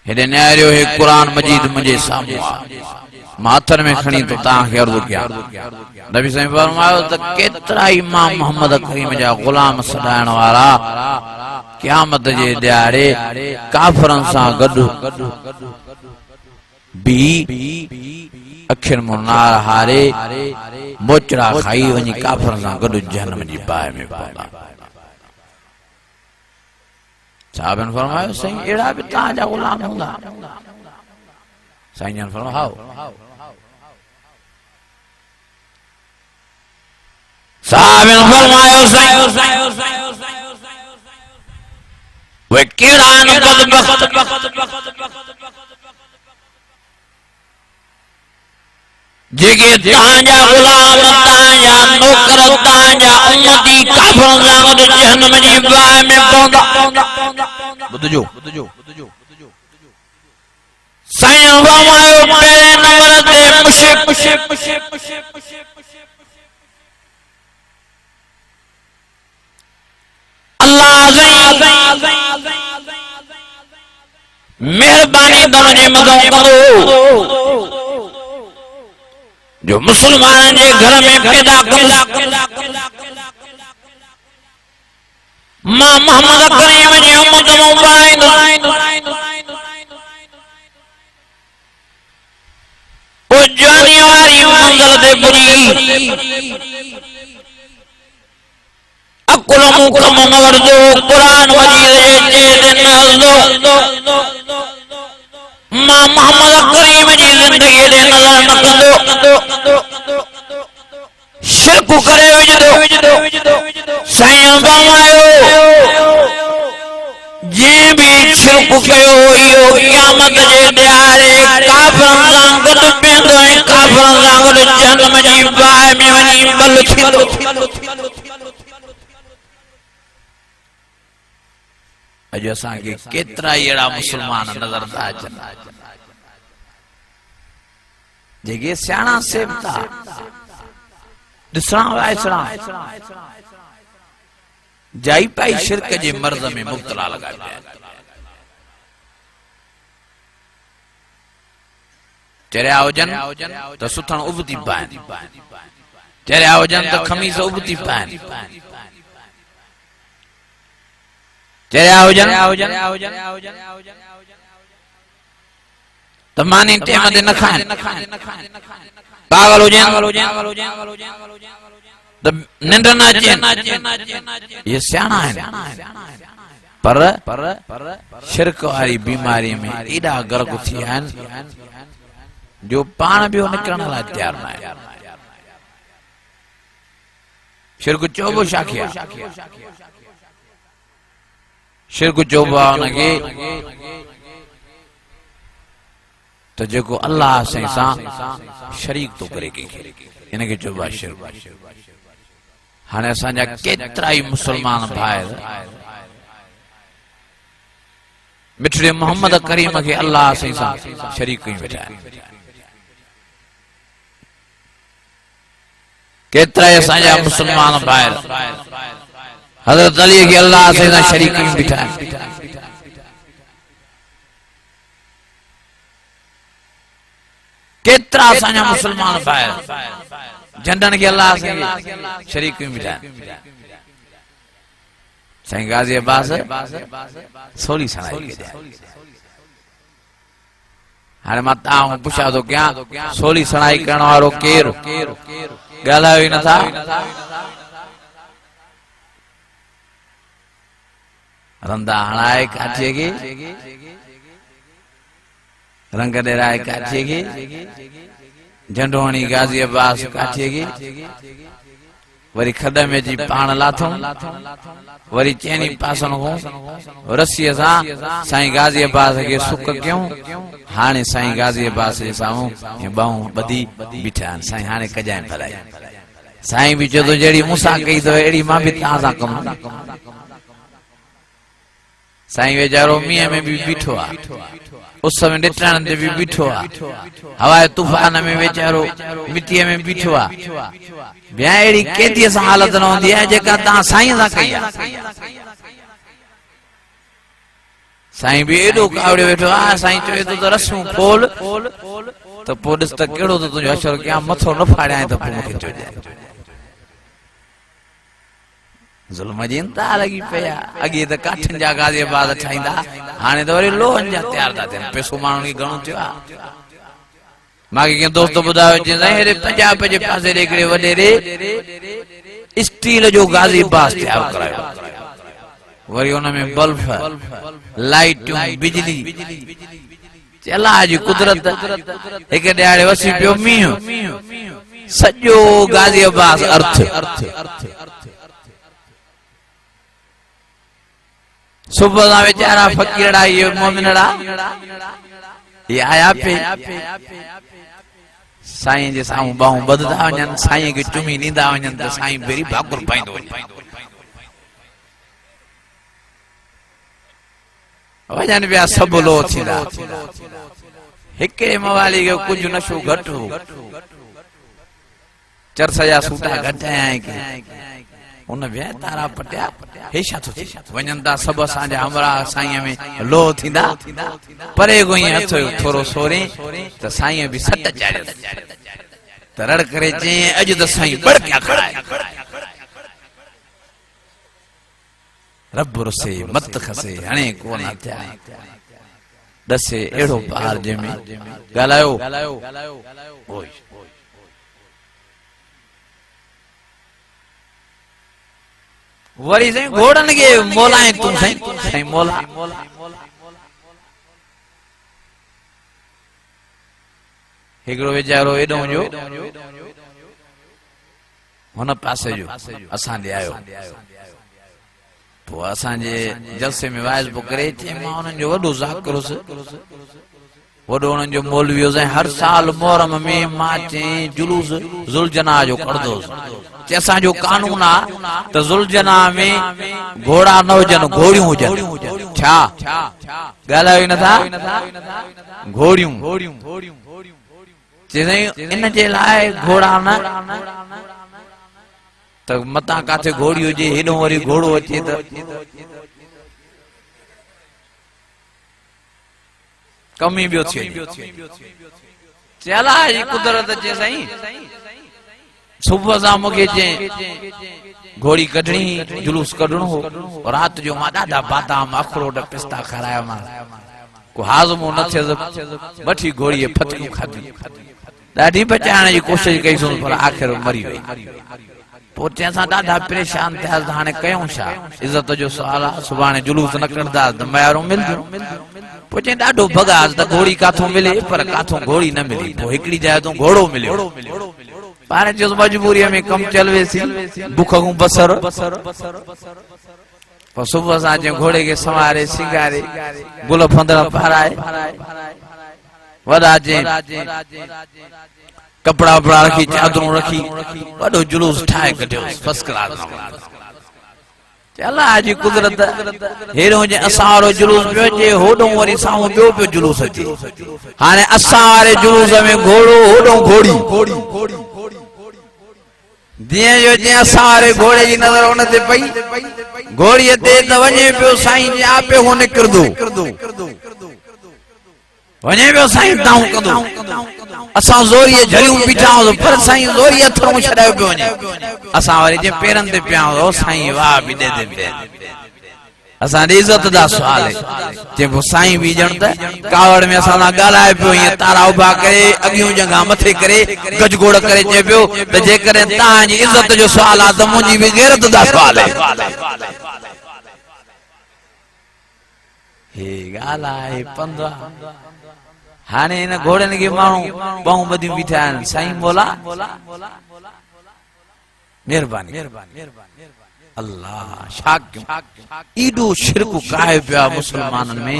हेडे न्यारियो है कुरान मजीद मुझे सामू माथर में खणी तो ता के अर्ज किया नबी साईं फरमायो त केतरा इमाम मोहम्मद करीम जा गुलाम सदायण वाला क़यामत जे ॾियारे काफरन सा गडु बी अखिर मुनार हारे मोचड़ा खाई वनी काफरन सा गडु जहन्नम जी बाहि में पवंदा साहबन फरमायो साईं एड़ा भी ता जा गुलाम हुंदा साईं जन फरमायो साहबन फरमायो साईं वे किरान जेके तांजा गुलाम तांजा नौकर तांजा उम्मती काफिरन सां जहन्नम जी बाहि में पवंदा बुधजो साईं फरमायो पहले नंबर ते मुशरिक मेहरबानी तव्हांजे मथां करो जो मुसलमान जे घर में पैदा मां मोहम्मद करीम जी उम्मत मुबारक ओ जानी वाली मंजिल ते पुजी अकुल मुकम मगरदो कुरान मजीद जे नज़दो मां मोहम्मद करीम जी जिंदगी दे नज़र नकंदो शिरक करे विजदो साईं फरमायो जे भी शिरक कयो इहो क़यामत जे ॾियारे काफिरन सां गॾु पवंदो ऐं काफिरन सां गॾु जहन्नम जी बाहि में वञी बल थींदो अॼु असांखे केतिरा अहिड़ा मुसलमान नज़र था अचनि जेके सियाणा सेब था ॾिसणा वाइसणा जाई पाई शिरक जे मर्ज़ में मुब्तला लॻा पिया चरिया हुजनि त सुथण उबती पाइनि चरिया हुजनि त खमीस उबती पाइनि चरिया हुजनि त मानी टेम ते न खाइनि पागल हुजनि त निंड न अचनि ये सियाणा आहिनि पर शिरक वारी बीमारी में एॾा गर्क थी विया आहिनि जो पाण बि निकिरण लाइ तयार न आहे शिरक चोबो छा खे शिरक चोबो आहे उनखे तो जेको अल्लाह सां शरीक तो करे कंहिंखे इनखे चइबो आहे शिरक हाणे असांजा केतिरा ई मुसलमान भाइर मिठड़े मोहम्मद करीम खे अल्लाह सां शरीक कई वेठा आहिनि केतिरा ई असांजा मुसलमान भाइर हज़रत अली खे अल्लाह सां शरीक कई वेठा आहिनि केतरा असांजा मुसलमान भाइर झंडन के अल्लाह से शरीक कयूं बीठा साईं गाज़ी अब्बास सोली सणाई हाणे मां तव्हां पुछां थो कयां सोली सणाई करण वारो केरु ॻाल्हायो ई नथा रंदा हणाए काठीअ खे रंग डेराए काठीअ खे झंडो हणी गाज़ी अब्बास काठीअ खे वरी खॾ में जी पाण लाथऊं वरी चइनी पासण खां रसीअ सां साईं गाज़ी अब्बास खे सुक कयूं हाणे साईं गाज़ी अब्बास जे साम्हूं ॿाहूं ॿधी बीठा आहिनि साईं हाणे कजाइं भलाई साईं बि चयो जहिड़ी मूंसां कई अथव अहिड़ी मां बि तव्हां सां कमु साईं वेचारो मींहं में बि बीठो आहे उस में डिटण ते भी बीठो आ हवाए तूफान में वेचारो मिट्टीअ में बीठो आ बिया एड़ी केदीअ सां हालत न हूंदी आहे जेका तव्हां साईं सां कई आहे साईं भी एडो कावड़े बैठो आ साईं चवे तो रसूं खोल तो पोडिस त केड़ो तो तुजो अशर क्या मथो न फाड़या तो मुखे चो जाए जुल्म जी इंतहा लगी पया अगे त काठन जा गाज़ियाबाद ठाईंदा हाने तो वरी लोहन जा तैयार था थियन पैसो माण्हुनि खे घणो थियो आ मागे के दोस्त बुधायो जे साईं हेरे पंजाब जे पासे हिकिड़े वॾे रे स्टील जो गाज़ियाबाद तैयार करायो वरी उन में बल्ब लाइटूं बिजली चला जी कुदरत एक ॾियारे वसी पियो मींहुं सॼो गाज़ियाबाद अर्थ सुबह सा बेचारा फकीरड़ा ये मोमिनड़ा ये आया पे साईं जे साम्हूं बाहूं बधदा वञन साईं खे चुमी ॾींदा वञन त साईं बेरी भाकुर पाईंदो वञे वजन पिया सभु लो थींदा हिकिड़े मवाली खे कुझु नशो घटि हो चरस जा सूटा घटि आया के उन वे तारा पटिया हेशा तो वञन था सभु असांजा हमरा साईं में लो थींदा परे गोई हथ थोरो सोरे त साईं बि सट चाड़े त रड़ करे चई अॼु त साईं बड़किया खड़ा है रब रुसे मत खसे हणे कोन थिया दसे एड़ो पार जंहिंमें ॻाल्हायो ओए वरी साईं घोड़न के मोलाए तू साईं मोला हिकिड़ो वीचारो एॾो जो हुन पासे जो असां ॾे आयो तो असांजे जलसे में वाइज बो करे थे मां उन्हनि जो वॾो ज़ाकिरुस वॾो उन्हनि जो मौलवी हो साईं हर साल मोहरम में मां चई जुलूस ज़ुलजना जो कढंदोसि चे असांजो कानून आ त ज़ुलजना में घोड़ा न हुजनि घोड़ियूं हुजनि छा ॻाल्हायो ई नथा घोड़ियूं चे साईं इन जे लाइ घोड़ा न त मता काथे घोड़ी हुजे हेॾो वरी घोड़ो अचे त कमी ॿियो थी चला जी कुदरत अचे साईं सुबह सां मूंखे चई घोड़ी कढणी जुलूस कढणो हो रात जो मां ॾाढा बादाम अखरोट पिस्ता खाराया मां को हाज़मो न थियसि वठी घोड़ीअ फतियूं खाधी ॾाढी बचाइण जी कोशिशि कईसूं पर आख़िर मरी वई पोइ चइसां ॾाढा परेशान थियासीं हाणे कयूं छा इज़त जो सुवाल आहे सुभाणे जुलूस न कढंदासीं त मयारो मिलंदो पोइ चई ॾाढो भॻास त घोड़ी काथों मिले पर काथों घोड़ी न मिली पोइ हिकिड़ी जाइ तूं घोड़ो मिलियो पाण चयोसि मजबूरीअ में कमु चल वेसी बुख ऐं बसर पोइ सुबुह सां चयूं घोड़े खे संवारे सिंगारे गुल फंदड़ पाराए वॾा चई कपड़ा वपड़ा रखी चादरूं रखी वॾो जुलूस ठाहे कढियो फर्स्ट क्लास चला जी कुदरत हेरो जे असां वारो जुलूस पियो अचे होॾो वरी साम्हूं ॿियो पियो जुलूस अचे हाणे असां वारे जुलूस में घोड़ो होॾो घोड़ी जीअं जो जीअं असां वारे घोड़े जी नज़र हुन ते पई घोड़ीअ ते त वञे पियो साईं जे आपे हो निकिरंदो वञे पियो साईं दाऊं कंदो असां ज़ोरीअ झलियूं बीठा हुआसीं पर साईं ज़ोरीअ हथड़ूं छॾायो पियो वञे असां वरी जे पेरनि ते पिया हुआसीं साईं वाह बि ॾे दे असां ॾे इज़त दा सुवाल जे पोइ साईं बि ॼण त कावड़ में असां सां ॻाल्हाए पियो ईअं तारा उभा करे अॻियूं जॻह मथे करे गजगोड़ करे चए पियो त जेकॾहिं तव्हांजी इज़त जो सुवाल आहे त मुंहिंजी बि गैरत दा सुवाल आहे हे ॻाल्हि आहे पंध हाणे इन घोड़नि खे माण्हू ॿाहूं ॿधियूं बीठा आहिनि साईं मोला महिरबानी अल्लाह छा कयूं एॾो शिरक काहे पियो आहे मुस्लमाननि में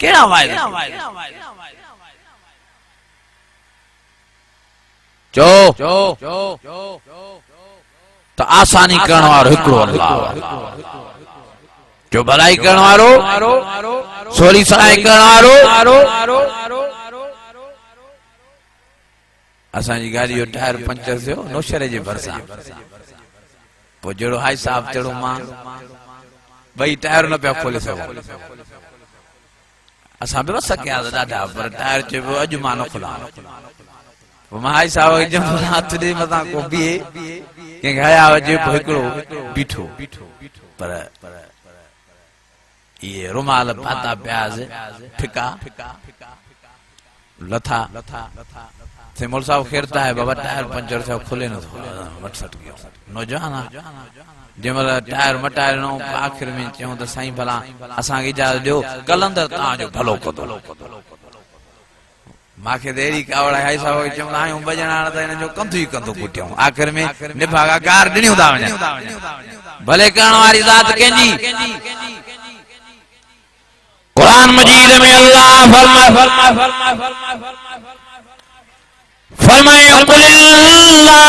कहिड़ा वाइदा चओ त आसानी करण वारो हिकिड़ो अल्लाह जो भलाई करण वारो सोरी सराय करण वारो असांजी गाड़ी जो टायर पंचर थियो नौशरे जे भरसां पो जड़ो हाई साहब चढ़ो मां भाई टायर न पे खोले सको असा बे सकिया दादा पर टायर चे अज मां न खुला मां हाई साहब जम हाथ दे मता को बी के गया जे एकड़ो बीठो पर ये रुमाल पाता प्याज फिका लथा थे मोल साहब खेरता है बाबा टायर पंचर से खुले न वट सट गयो नौजवान जेमल टायर मटायर नो आखिर में चऊं त साईं भला असा के इजाजत दियो कलंदर ता जो भलो कदो माखे देरी कावड़ा हाई साहब चऊं आयो बजणा त इन जो कंधु ही कंधु कुटियो आखिर में निभागा कार दिनियो दा वने भले करण वाली जात केंजी कुरान मजीद में अल्लाह फरमाए कुल अल्लाहुम्मा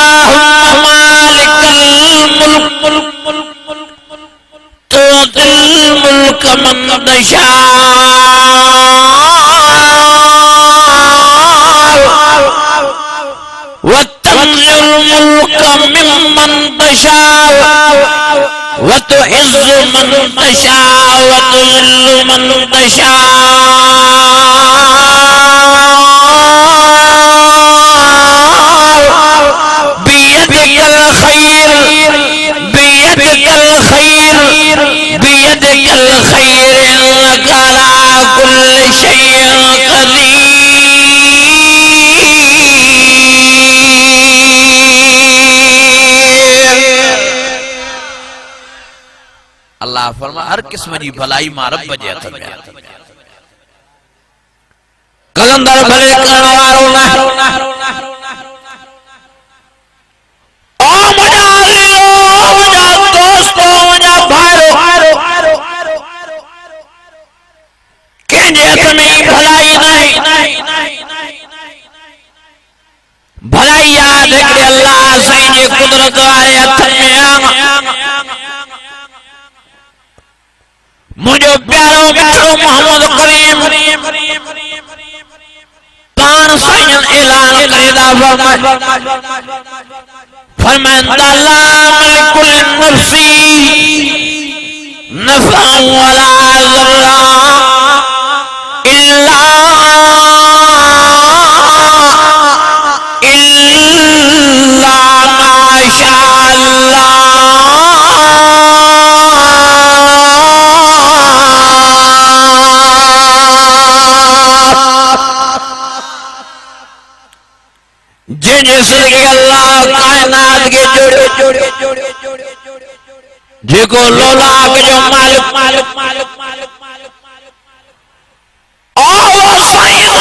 मालिकल मुल्क तुतिल मुल्क मन तशा व तंजिल मुल्क मिम्मन तशा व तुइज़्ज़ु मन तशा व तुज़िल्लु मन तशा बियदिकल खैर इन्नका अला कुल्लि शैइन क़दीर। अल्लाह फरमा हर किस्म जी भलाई मां रब जे हथ में कलंदर भले करण वारो ना ओ मुझा दोस्तो मुझा भारो के जे हथ में भलाई नहीं भलाई याद है कि अल्लाह साईं जी कुदरत वाले हथ में मुझे प्यारो प्यारो मोहम्मद करीम पान साईं ऐलान करेदा फरमाया ला मलकुल नफ्सी नफा वला ज़र्रा इल्ला माशा अल्लाह। जिनसे अल्लाह कायनात के जोड़े जेको लोलाक जो मालिक ओ साईं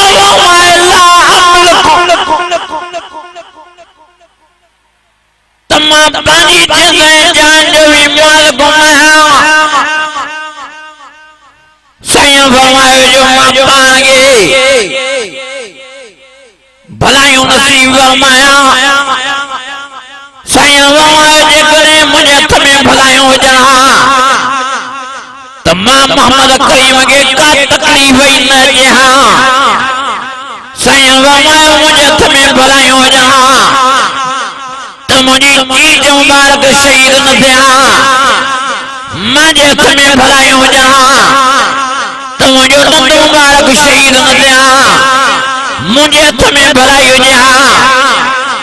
तमाम पानी जैसे जान जो भी मालिक है साईं फरमाए जो मां पाएंगे भलायूं नसीब फरमाया साईं फरमाए जेकॾहिं मुंहिंजे हथ में भलायूं हुजनि त मां मोहम्मद करीम खे का तकलीफ़ ई न ॾियां। साईं फरमाए मुंहिंजे हथ में भलायूं हुजनि त मुंहिंजी चीज मुबारक शहीद न थियां। मुंहिंजे हथ में भलायूं हुजनि त मुंहिंजो दंद मुबारक शहीद न थियां। मुझे हथ में भलाई हुजे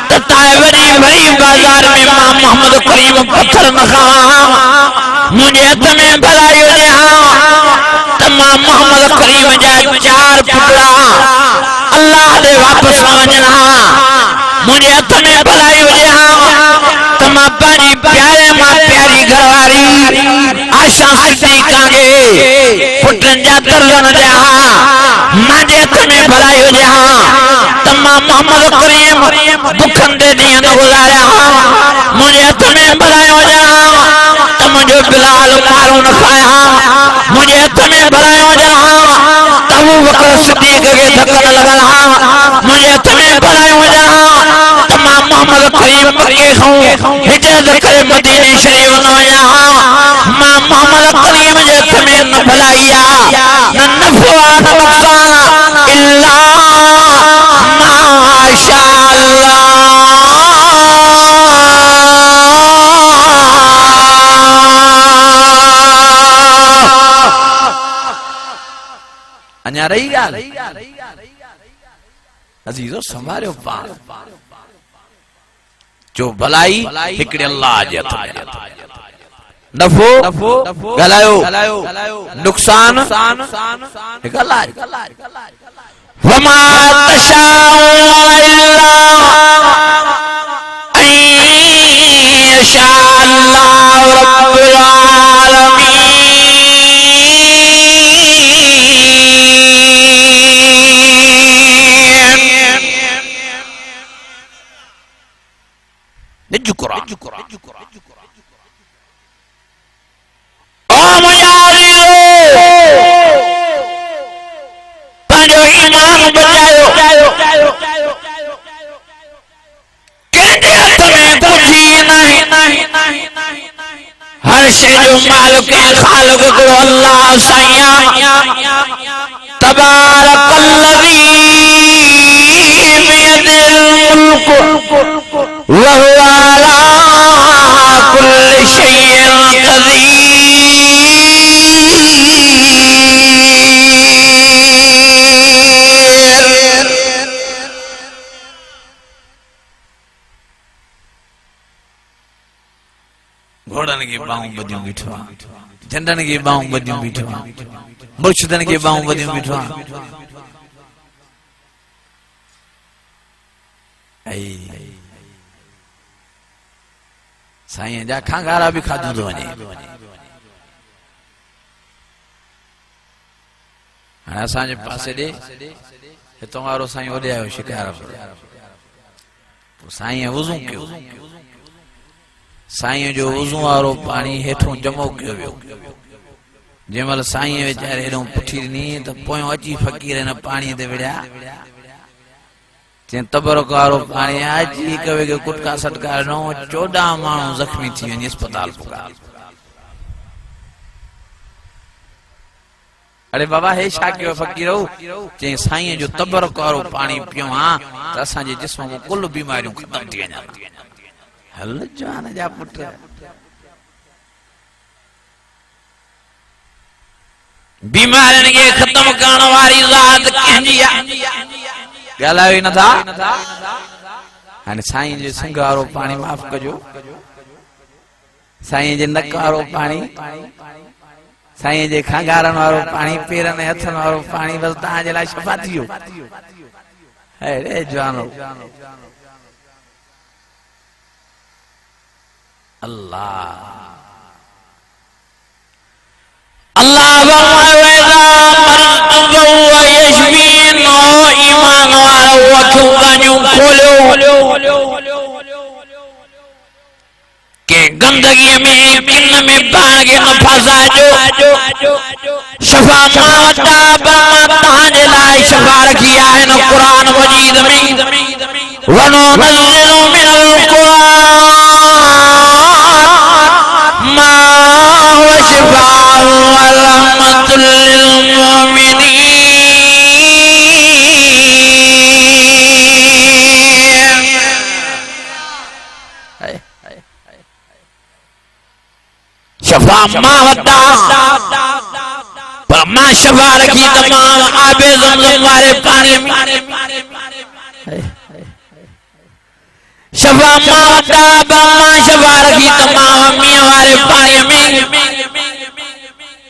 त वरी वरी बाजार में मां मोहम्मद करीम पत्थर न खावां। मुझे हथ में भलाई हुजे त मां मोहम्मद करीम जा 4 पुतरा अल्लाह दे वापस वञा। मुझे हथ में भलाई हुजे त मां पंहिंजी प्यारे मां प्यारी घरवारी आशा सिद्दीक़ा खे पुटनि जा दर्जन ॾियां। मुझे हथ में भलाई हुजे त मां मोहम्मद करीम बुखनि ते ॾींहं न गुज़ारिया। मुझे हथ में भलाई हुजे त मुंहिंजो बिलाल मारो न खाया। मुझे हथ में भलाई हुजे त अबू बकर सिद्दीक़ खे धक न लॻल। मुझे हथ में भलाई हुजे त मां मोहम्मद करीम मके खां हिजरत करे मदीने शरीफ न वञा। मां मोहम्मद करीम जे हथ में न भलाई न नफ़ो न नुक़सान इल्ला माशा अल्लाह। अञा रही ॻाल्हि अज़ीज़ो संभालियो पाण जो भलाई हिकिड़े अल्लाह जे हथ में नफ़ो ॻाल्हायो नुक़सान हिकु अल्लाह वमा तशाऊन इल्ला अन यशा अल्लाहु रब्बुल हर शे जो मालिक खालिक को अल्लाह साईं तबारकल्लज़ी बियदिल मुल्क व हुवा अला कुल्लि शैइन क़दीर। घोड़न की बाहूं बदियूं बीठो झंडन की बाहूं बदियूं बीठो मुर्शिदन की बाहूं बदियूं बीठो साईं जा खांगारा भी खाधो तो वने हाणे असांजे पासे ॾे हितां वारो साईं होॾे आयो शिकार साईं वुज़ू कयो साईं जो वुज़ू वारो पानी हेठों जमो कयो वियो जंहिंमहिल साईं वीचारे हेॾो पुठी ॾिनी त पोयों अची फ़क़ीर हिन पाणीअ ते विड़िया चई तबरक वारो पाणी अची हिक ॿिए खे कुटका सटका ॾिनो 14 माण्हू ज़ख़्मी थी वञे अस्पताल पुॻा अरे बाबा हे छा कयो फ़क़ीर चई साईं जो तबरक वारो पाणी पियो हा त असांजे जिस्म में कुल बीमारियूं ख़तम थी वञनि हल जवान जा पुट बीमारियुनि खे ख़त्म करण वारी ज़ात कंहिंजी आहे ॻाल्हायो ई नथा हाणे साईं जे सिंग वारो पाणी माफ़ कजो साईं जे नक वारो पाणी साईं जे खांगारनि वारो पाणी पेरनि ऐं हथनि वारो पाणी बस तव्हांजे लाइ शफ़ा थी वियो अरे जवानो अल्लाह अल्लाह वैदा मरतु व यशमीन ईमान वारो अखियूं कानियूं खोलियो के गंदगी में किन में पाण खे न फसाइजो शफा मां वटा बमा तव्हांजे लाइ शफा रखी आहे न क़ुरान मजीद में वनो नज़िलु मिनल क़ुरान मा हुव शिफाअ व रहमतुल लिल मुमिनीन शफा मां वटा पर मां शफा रखी तमाम आबे ज़मज़म वारे पानी में शफा मां वटा बमा शफा रखी तमाम मियां वारे पानी में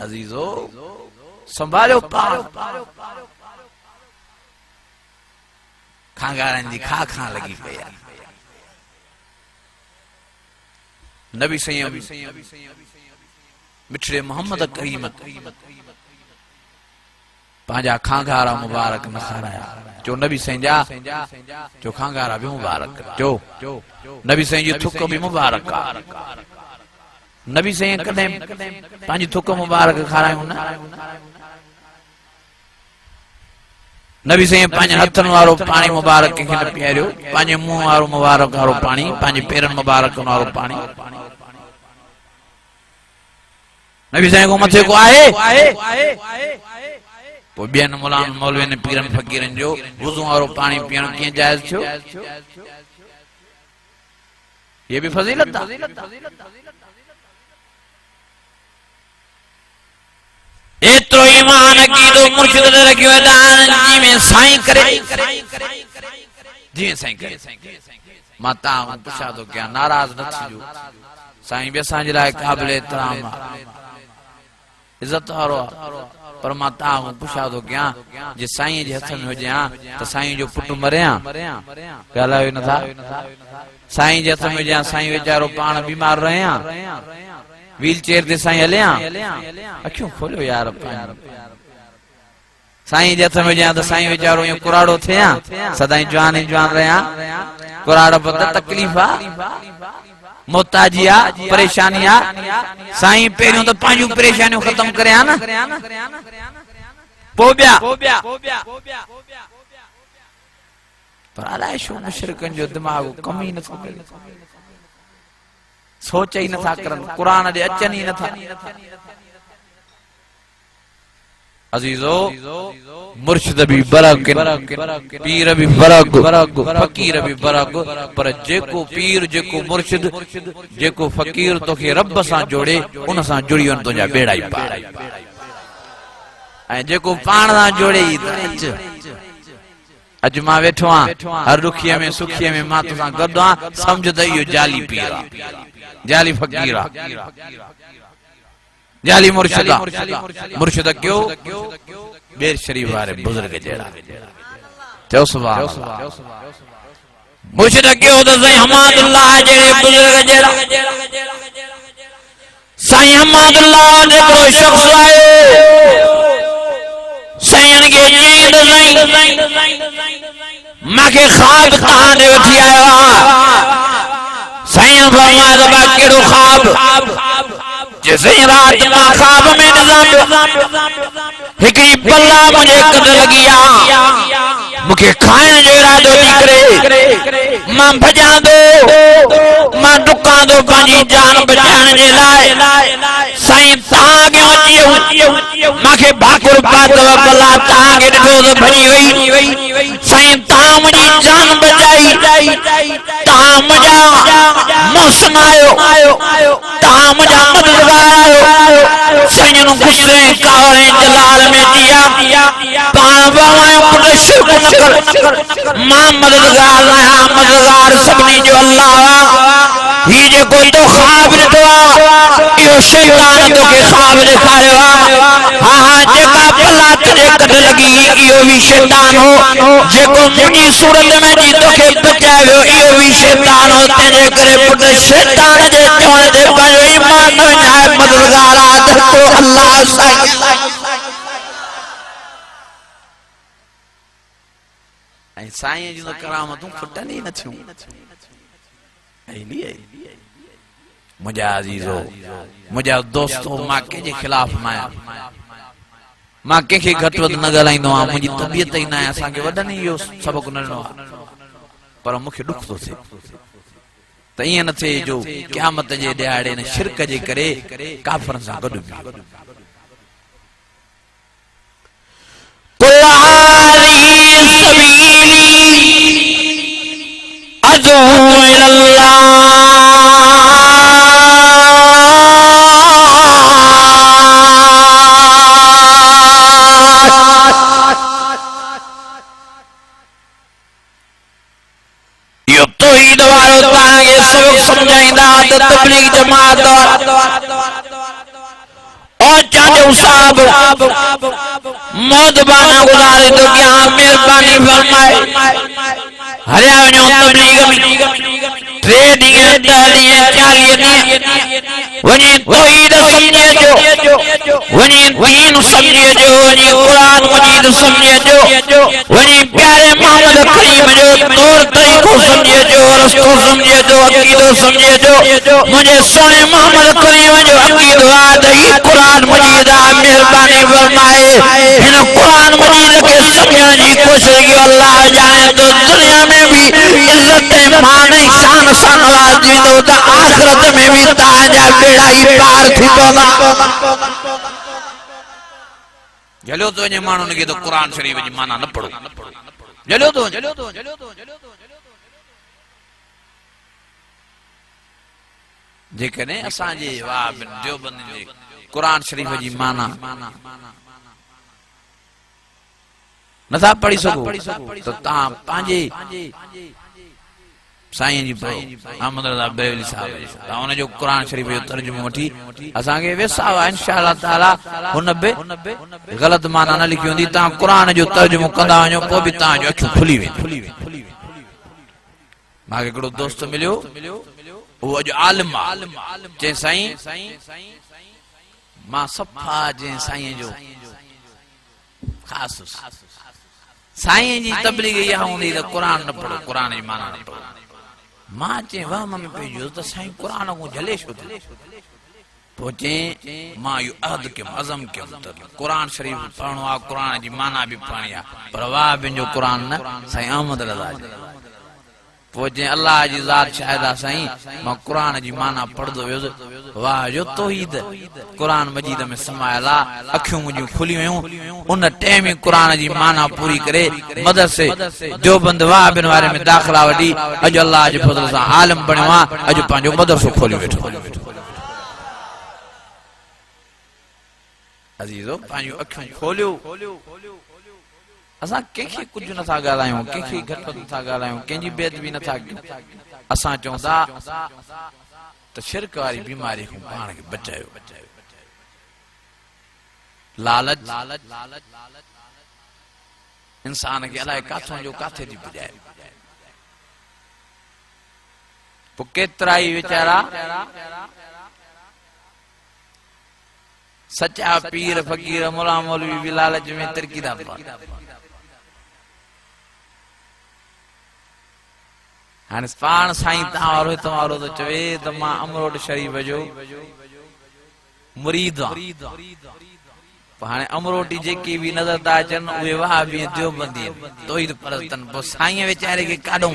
अजीजो संभालो पाण खांगारन जी खा खा लगी पई नबी सैयद मिठड़े मोहम्मद करीम पांजा खांगारा मुबारक न खाराया जो नबी सैयद जो खांगारा भी मुबारक जो नबी सैयद जी थुक भी मुबारक नबी सैयद कदे पांजी थुक मुबारक खारायो ना नबी साईं पंहिंजे हथन वारो पानी मुबारक खे न पीआरियो, पंहिंजे मुंह वारो मुबारक वारो पानी, पंहिंजे पेरन मुबारक वारो पानी। नबी साईं को मथे को आहे पोइ ॿियनि मुलान मौलवियुनि पीरनि फ़कीरनि जो वुज़ू वारो पानी पीअण कीअं जाइज़ थियो? ये भी फजीलत आहे। एतिरो ईमान अक़ीदो मुर्शिद ने रखियो जी में साईं करे जी साईं करे मां तव्हां पुछा थो कयां, नाराज़ न थिजो। साईं बि असांजे लाइ क़ाबिल एतिराम आहे, इज़त वारो आहे, पर मां तव्हां पुछा थो कयां जे साईं जे हथ में हुजे हा त साईं जो पुटु मरिया ॻाल्हायो नथा? साईं जे हथ में हुजे हा, साईं वीचारो पाण बीमार रहे हा, व्हील चेयर ते साईं हले हा, अखियूं खोलियो यार। साईं जे हथ में हुजे हा त साईं वीचारो ईअं कुराड़ो थे हा, सदाई जवान ई जवान रहे हा। कुराड़ो पर तकलीफ़ आ, मोहताजी आ, परेशानी आ। साईं पहिरियों तो पंहिंजूं परेशानियूं खत्म करे हा न, पोइ ॿिया। पर अलाए छो मुशरिकनि जो दिमाग़ कम ई नथो करे, सोच ही नथा करन, कुरान दे अचन ही नथा। अजीजो मुर्शिद भी बरक, पीर भी बरक, फकीर भी बरक, पर जेको पीर जेको मुर्शिद जेको फकीर तोखे रब सां जोड़े उन सां जुड़ी वञ, तुंहिंजा बेड़ा ई पार। ऐं जेको पाण सां जोड़े ई अज मां वेठो आ हर दुखीअ में सुखीअ में मां तोसां गॾु आ, समझ त इहो जाली पीर आ, जाली फकीर आ, जाली मुर्शिद आ। मुर्शिद क्यों? बेर शरीफ वारे बुजुर्ग जहिड़ा। चओ सुभान अल्लाह। मुर्शिद क्यों? त साईं हमादुल्लाह जहिड़े बुजुर्ग जहिड़ा। साईं हमादुल्लाह जेको शख्स आयो साईं खे नींद साईं मांखे ख्वाब तव्हां ॾे वठी आयो आहे। साईं फरमाया त बा कहिड़ो ख्वाब? जे साईं रात मां ख्वाब में ॾिसां हिकिड़ी बल्ला मुंहिंजे कद लॻी आहे, मूंखे खाइण जो इरादो थी करे मां भॼां थो, मां डुकां थो पंहिंजी जान बचाइण जे लाइ। साईं तव्हां अॻियां अची मूंखे भाकुर पातव, बल्ला तव्हां खे ॾिठो त भॼी वई। साईं तव्हां मुंहिंजी जान बचाई, तव्हां मुंहिंजा मौसम आयो, तव्हां मुंहिंजा मददगार आयो। साईं गुस्से कावड़े जलाल में दिया पाण बावायो पुट शिरक न कर, मां मददगार आहियां, मददगार सभिनी जो अल्लाह। ही जेको तो ख्वाब ॾिठो आहे इहो शैतान तोखे ख्वाब ॾेखारियो आहे। हा जेका बला तुंहिंजे कद लॻी इहो बि शैतान हो, जेको मुंहिंजी सूरत में जी तोखे बचाए वियो इहो बि शैतान हो। तंहिंजे करे पुट शैतान जे चवण ते पंहिंजो ईमान न विञाए, मददगार आहे त को अल्लाह साईं। ऐं साईं जूं करामतूं खुटनि ई न थियूं। मुझा अजीजो, मुझा दोस्तों, मां कंहिंजे खिलाफ न आहियां, मां कंहिंखे घटि वधि न ॻाल्हाईंदो आहियां, मुंहिंजी तबियत ई न आहे। असांखे वॾनि इहो सबक़ न ॾिनो आहे, पर मूंखे ॾुख थो थिए त ईअं न थिए जो क़यामत जे ॾियारे न शिरक जे करे काफ़रनि सां गॾु बि। समझाइंदा त तबलीग जमात और चाचो साहब मौतबाना गुजारे तो क्या मेहरबानी फरमाए हरिया वञो तबलीग में 3 ॾींहं 10 ॾींहं 40 ॾींहं वञी तौहीद समझे जो, वञी दीन समझे जो, वञी कुरान मजीद समझे जो, वञी प्यारे मोहम्मद करीम जो तौर तरीक़ो समझे जो, रस्तो समझे जो अकीदो समझे जो मुझे सोने मोहम्मद करीम जो अकीदो आदई कुरान मजीद आ मेहरबानी फरमाए इन कुरान मजीद के समझने की कोशिश की अल्लाह जाने तो दुनिया में भी इज्जत मान शान सन वाजी तो आखिरत में भी ताजा बेड़ा ही पार थी बोला जलो तो ने मानो ने तो कुरान शरीफ जी माना न पढ़ो जलो तो जेकने असा जे वाह जो बंद जे कुरान शरीफ जी माना नथा पढ़ी सको तो ता पांजे साईं जी भाई अहमद रज़ा बरेलवी साहब ता उन जो कुरान शरीफ जो तर्जुमो वठी असा के वेसा इंशाअल्लाह ताला हुन बे गलत माना न लिखी हुंदी ता कुरान जो तर्जुमो कंदा वञो पो भी ता जो अखियूं खुली वेंदी माके एकड़ो दोस्त मिलियो वो अज आलिम जे साईं मां सफा जे साईं जो खास साईं जी तबलीग या हुंदी त कुरान न पढ़ो कुरान जी माना न पढ़ो मां चे वाह मम्मी पेजो त साईं कुरान को जले छो पोचे मां यो अहद के अज़म के कुरान शरीफ पढ़नो आ कुरान जी माना भी पढ़नी आ पर वाह बिन जो कुरान न साईं अहमद रज़ा पोचे अल्लाह जी जात शायदा साईं मां कुरान जी माना पढ़दो वियो वाह जो तौहीद कुरान मजीद में समायला अखियूं मुझी खुली हुयूं उन टाइम ही कुरान जी माना पूरी करे मदरसे जो बंद वाह बिन वारे में दाखिला वडी अज अल्लाह जे फजल से आलिम बणियो आ अज पांजो मदरसो खोली वेठो अजीजो पांजो अखियूं खोलियो असा केखे कुछ न था गालायो केखे घट न था गालायो केजी बेद भी न था असा चौंदा तो शिरक वाली बीमारी को पाण के बचायो लालच इंसान के अलाए काथों जो काथे दी बुझाए पो केतराई बेचारा सच्चा पीर फकीर मौला मौलवी भी लालच में तरकी दा हाने पाण साईं तारो तमारो तो चवे त मां अमरोड शरीफ जो मुरीद हाने अमरोटी जेकी भी नजर ता अचन उहे वहाबी देवबंदी तौहीद परस्तन पो साईं बेचारे के काडो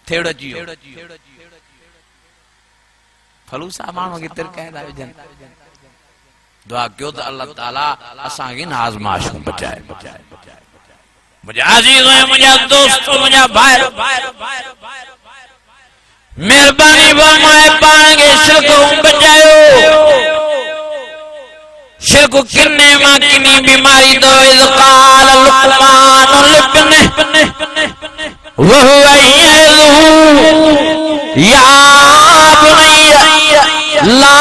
थेड़ो जियो फलूसा मानो के तिरकायदा विजन दुआ क्यों तो अल्लाह ताला असा के आजमाइश को बचाए मुझे अजीज है मुझे दोस्तों मुझे भाई मेहरबानी फरमाए पाण के शिरक बचायो शिरक किन्ने मां किनी बीमारी तो इज़काल लुकमान लिब्ने वहुव या बुनैया ला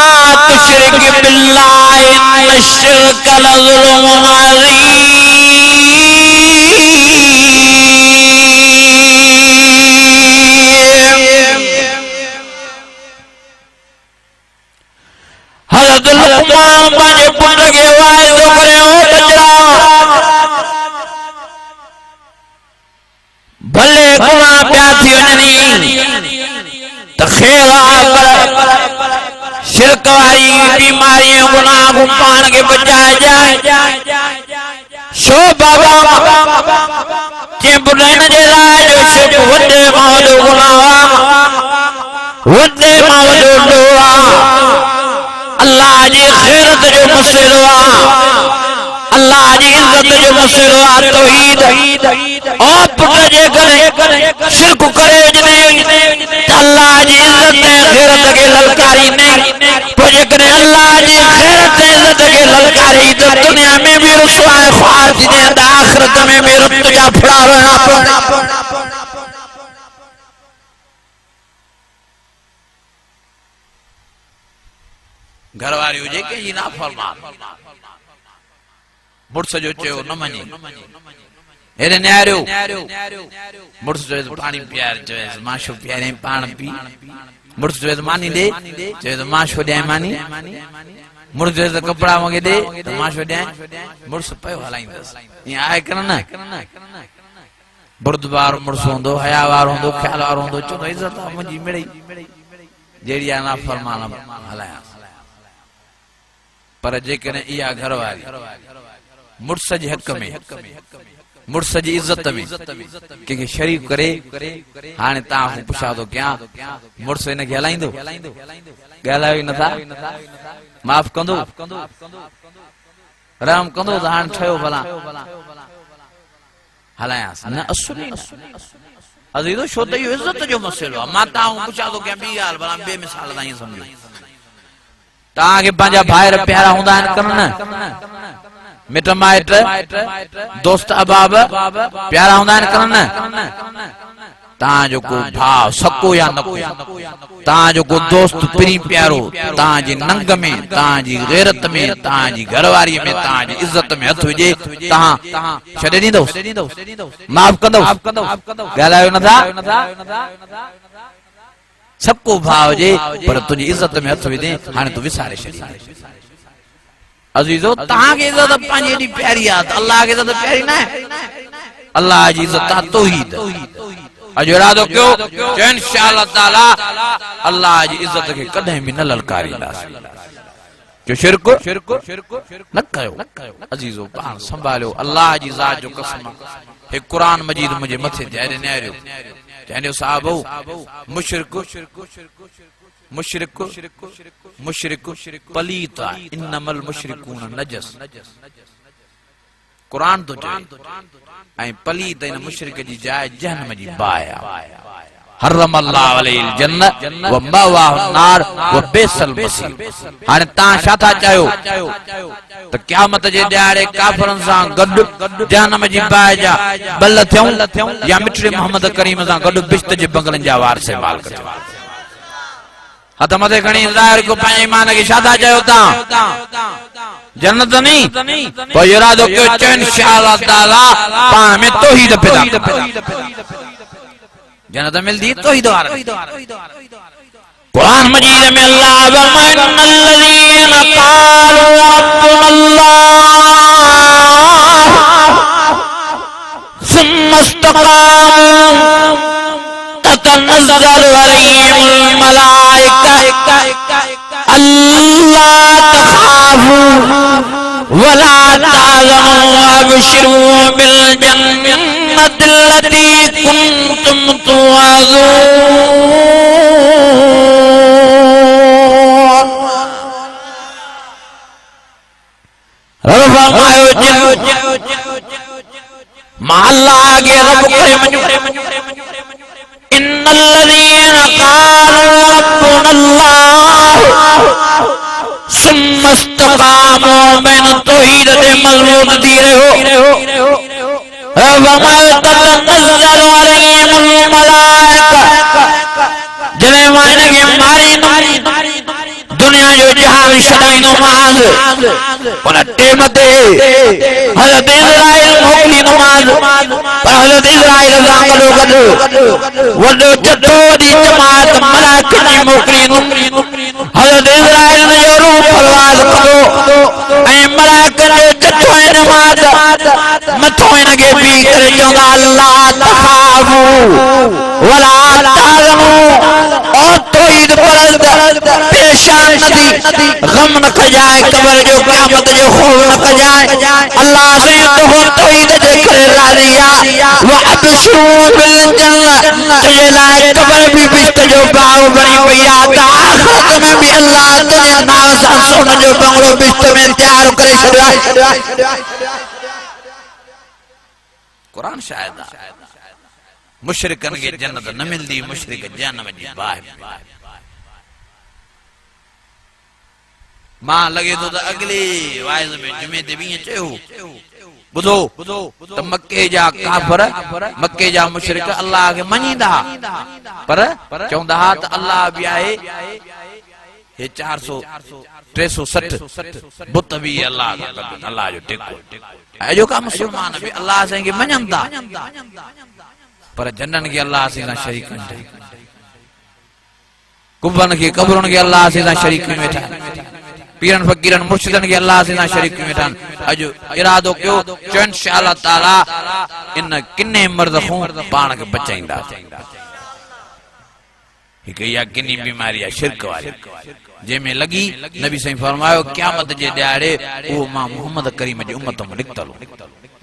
तुशरिक बिल्लाहि इन्न शिरक लज़ुल्मुन हज़रत लुकमान पंहिंजे पुट खे वाइदो करियो बचड़ा भले गुनाह पिया थी वञनि त ख़ैर शिरक वारी बीमारी गुनाह को पाण के बचाए जाए शो बाबा जे बुढ़न जे लाइ जो शिरक वॾे मां वॾो गुनाह वॾे मां वॾो ॾोह अल्लाह जी खैरत जो मसइलो अल्लाह जी इज्जत जो मसइलो तौहीद ओ पुट जे करे शिरक करे जने अल्लाह जी इज्जत खैरत के ललकारी ने पोजे करे अल्लाह जी खैरत इज्जत के ललकारी तो दुनिया में भी रुसवा ख्वार थी ने आखिरत में भी रुत जा फड़ावना पड़ना घरवारी हुजे के जी ना फरमान मुर्स जो चयो न मनी एरे न्यारो मुर्स जो पानी प्यार जो माशो प्यारे पान पी मुर्स जो मानी दे जो माशो दे मानी मुर्स जो कपड़ा मगे दे तो माशो दे मुर्स पयो हलाइंदस ये आए करना बुर्दबार मुर्स होंदो, हयावार होंदो, ख्याल वार होंदो, चो इज्जत मुंजी मिड़ई जेड़ी ना फरमान हलाया। पर जेकने इया घर वाली मुर्स जे हक में, मुर्स जी इज्जत में के शरीक करे, हाने ता पुछा तो क्या मुर्स इन के हलाइंदो, गालायो न था, माफ कंदो, राम कंदो त हाने ठयो भला हलाया न असुली अजीजो छो त इहो इज्जत जो मसलो आहे। मां तां पुछा तो क्या बी गाल भला बेमिसाल ताईं समझो। तां के पंहिंजा भाइर प्यारा हूंदा आहिनि कन न, मिट माइट दोस्त अबाब प्यारा हूंदा आहिनि कन न। तां जो को भाव सको या नको, तां जो को दोस्त प्री प्यारो तां जी नंग में, तां जी गैरत में, तां जी घरवारी में, तां जी इज्जत में हथ विझे तां छॾे ॾींदो, माफ़ कंदो, ॻाल्हायो नथा। सबको भाव जे पर तुंहिंजी इज्जत में हथ विझे हाणे तूं विसारे छॾी। अज़ीज़ो तां खे इज्जत पंहिंजी एॾी प्यारी आहे त अल्लाह खे इज्जत प्यारी न आहे। अल्लाह जी इज्जत आहे तौहीद। अजो इरादो कयो इंशाअल्लाह ताला अल्लाह जी इज्जत के कदे भी न ललकारींदासीं। जो शिरक न कयो अजीजो, पान संभालियो अल्लाह जी ज़ात जो कसम। एक कुरान मजीद मुझे मथे ध्यान न्यारियो चवंदो साहबो मुशरिक मुशरिक मुशरिक पलीत आहे, इन्नमल मुशरिकून नजस। कुरान तो चए ऐं पलीत इन मुशरिक जी जाइ जहन्नम जी बाहि आहे। हर्रम अल्लाह अलैहिल जन्नत व मवाहु नार व बिसल मसीर। हाणे तां छा था चाहियो त क़यामत जे ॾियारे काफ़िरनि सां गॾु जहन्नम जी बाहि जा बल थियूं या मिठड़े मोहम्मद करीम सां गॾु बिश्त जे बंगलनि जा वारसे मालिक थियूं। हथ मथे खणी ज़ाहिर को पंहिंजे ईमान खे छा था चयो तां? जन्नत नहीं तो इरादो कयो इंशाअल्लाह ताला पाण में तौहीद पैदा जन्नत मिलदी तौहीद वार। कुरान मजीद में अल्लाह वमन्नल्लज़ीन क़ालू रब्बुनल्लाह सुम्मा इस्तक़ामू ततनज़्ज़लु अलैहिमुल मलाइका अल्ला तख़ाफू वला तहज़नू वअबशिरू बिल जन्नतिल्लती कुंतुम तुअदून। रब फरमायो मां अल्लाह के रब करे मञो इन्नल्लज़ीन क़ालू रब्बुनल्लाह सुम्मा इस्तक़ामू मैन तौहीद ते मज़बूत थी रहो। ततनज़्ज़लु अलैहिमुल मलाइका जॾहिं मां हिनखे मारींदुमि दुनिया जो जहान छॾाईंदो मांस उन टेम ते हज़रत इज़राइल मोकिलींदोमांस। पर हज़रत इज़राइल सां गॾो वॾो चटो वॾी जमात मलाइकनि जी मोकिलींदुमि। हज़रत इज़राइल जो रूह परवाज़ कंदो ऐं मलाइकनि जो चटो ऐं जमात मथो हिनखे बीह करे चवंदा अल्लाह तख़ाफू वला तहज़नू ओ तौहीद परस्त परेशान न थी गम न कजाए कब्र जो क़यामत जो खौफ न कजाए। अल्लाह से तो तौहीद जे करे राज़ी आहे। व अबशरू बिल जन्नत तुझे लाइ कब्र भी बिश्त जो बाग बणी पई आहे त आख़िरत में भी अल्लाह तुझे नाम सां सोन जो बंगलो बिश्त में तैयार करे छॾियो आहे। कुरान शायद मुशरिकन के जन्नत न मिलदी, मुशरिक जहन्नम जी बाहि। मां लगे तो अगले वाइज में जुमे ते भी चयो बुधो त मक्के जा काफिर मक्के जा मुशरिक अल्लाह के मञींदा पर चवंदा त अल्लाह भी आहे। हे 400 360 बुत भी अल्लाह अल्लाह जो टेको जो का मुसलमान भी अल्लाह से के मञंदा पर जन्नन के अल्लाह से शरीक कंदा। कुबन के कब्रन के अल्लाह से शरीक वेठा, पीरन फकीरन मुर्शिदन के अल्लाह से शरीक वेठा। अजो इरादो कयो इंशाअल्लाह ताला इन किन्ने मर्द खो पाण के बचाईंदा हिक या किन्नी बीमारी है शिरक वाली जेमें लगी नबी सही फरमायो क़यामत जे ॾियारे वो मां मोहम्मद करीम जी उम्मत में निकतलो